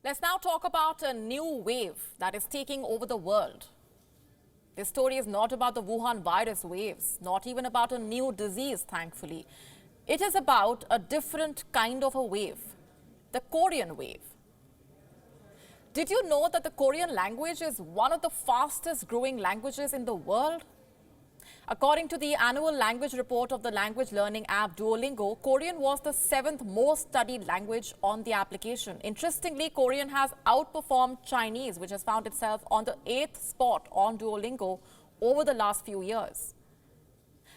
Let's now talk about a new wave that is taking over the world. This story is not about the Wuhan virus waves, not even about a new disease, thankfully. It is about a different kind of a wave, the Korean wave. Did you know that the Korean language is one of the fastest growing languages in the world? According to the annual language report of the language learning app Duolingo, Korean was the 7th most studied language on the application. Interestingly, Korean has outperformed Chinese, which has found itself on the 8th spot on Duolingo over the last few years.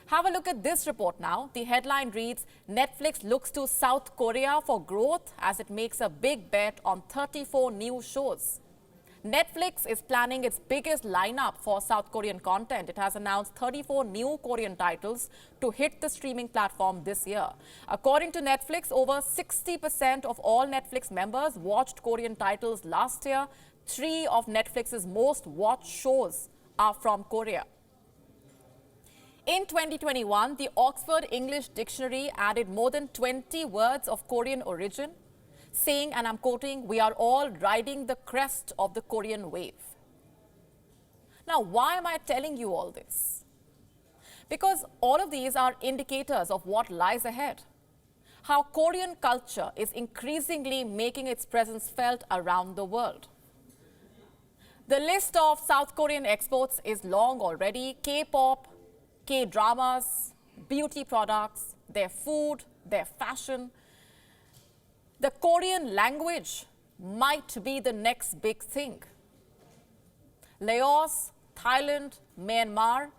Have a look at this report now. The headline reads, Netflix looks to South Korea for growth as it makes a big bet on 34 new shows. Netflix is planning its biggest lineup for South Korean content. It has announced 34 new Korean titles to hit the streaming platform this year. According to Netflix, over 60% of all Netflix members watched Korean titles last year. 3 of Netflix's most watched shows are from Korea. In 2021, the Oxford English Dictionary added more than 20 words of Korean origin, saying, and I'm quoting, "We are all riding the crest of the Korean wave." Now, why am I telling you all this? Because all of these are indicators of what lies ahead. How Korean culture is increasingly making its presence felt around the world. The list of South Korean exports is long already. K-pop, K-dramas, beauty products, their food, their fashion. The Korean language might be the next big thing. Laos, Thailand, Myanmar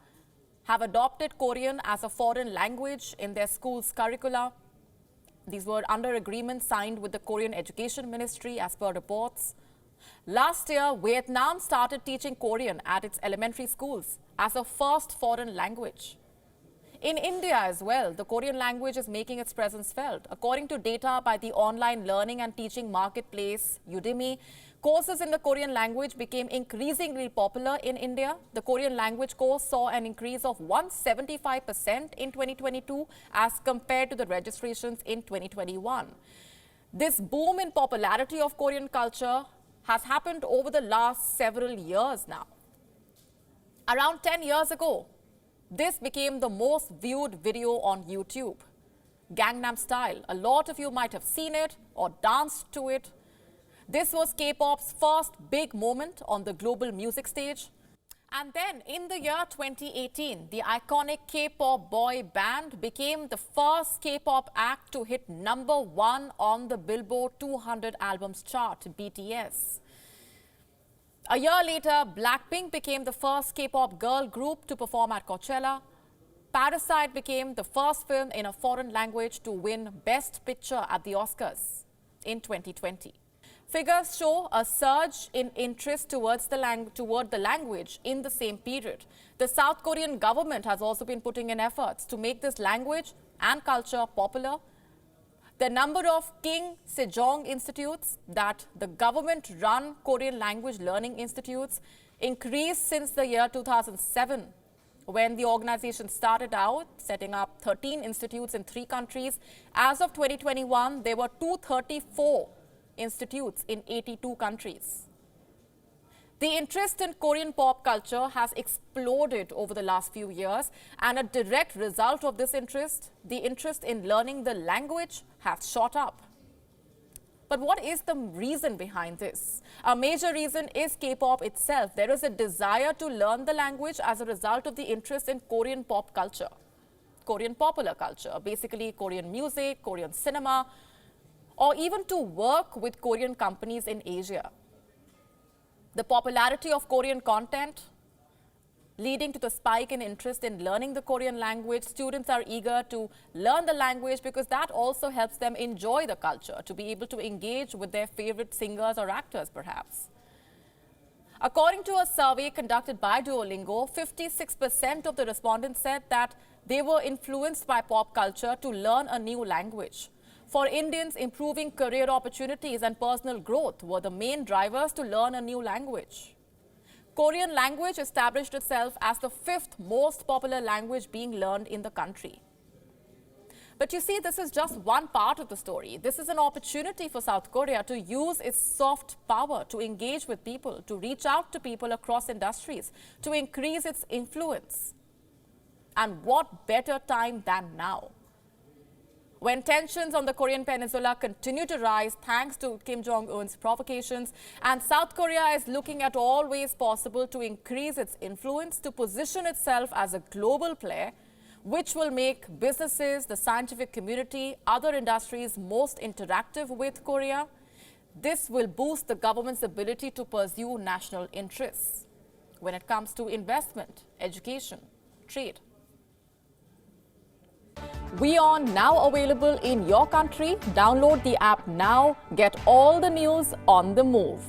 have adopted Korean as a foreign language in their schools' curricula. These were under agreements signed with the Korean Education Ministry as per reports. Last year, Vietnam started teaching Korean at its elementary schools as a first foreign language. In India as well, the Korean language is making its presence felt. According to data by the online learning and teaching marketplace Udemy, courses in the Korean language became increasingly popular in India. The Korean language course saw an increase of 175% in 2022 as compared to the registrations in 2021. This boom in popularity of Korean culture has happened over the last several years now. Around 10 years ago, this became the most viewed video on YouTube. Gangnam Style. A lot of you might have seen it or danced to it. This was K-pop's first big moment on the global music stage. And then in the year 2018, the iconic K-pop boy band became the first K-pop act to hit #1 on the Billboard 200 albums chart, BTS. A year later, Blackpink became the first K-pop girl group to perform at Coachella. Parasite became the first film in a foreign language to win Best Picture at the Oscars in 2020. Figures show a surge in interest toward the language in the same period. The South Korean government has also been putting in efforts to make this language and culture popular. The number of King Sejong institutes, that the government-run Korean language learning institutes, increased since the year 2007, when the organization started out setting up 13 institutes in 3 countries. As of 2021, there were 234 institutes in 82 countries. The interest in Korean pop culture has exploded over the last few years, and a direct result of this interest, the interest in learning the language, has shot up. But what is the reason behind this? A major reason is K-pop itself. There is a desire to learn the language as a result of the interest in Korean pop culture, Korean popular culture, basically Korean music, Korean cinema, or even to work with Korean companies in Asia. The popularity of Korean content leading to the spike in interest in learning the Korean language. Students are eager to learn the language because that also helps them enjoy the culture, to be able to engage with their favorite singers or actors, perhaps. According to a survey conducted by Duolingo, 56% of the respondents said that they were influenced by pop culture to learn a new language. For Indians, improving career opportunities and personal growth were the main drivers to learn a new language. Korean language established itself as the 5th most popular language being learned in the country. But you see, this is just one part of the story. This is an opportunity for South Korea to use its soft power to engage with people, to reach out to people across industries, to increase its influence. And what better time than now? When tensions on the Korean Peninsula continue to rise thanks to Kim Jong-un's provocations, and South Korea is looking at all ways possible to increase its influence, to position itself as a global player, which will make businesses, the scientific community, other industries most interactive with Korea. This will boost the government's ability to pursue national interests when it comes to investment, education, trade. WION now available in your country. Download the app now. Get all the news on the move.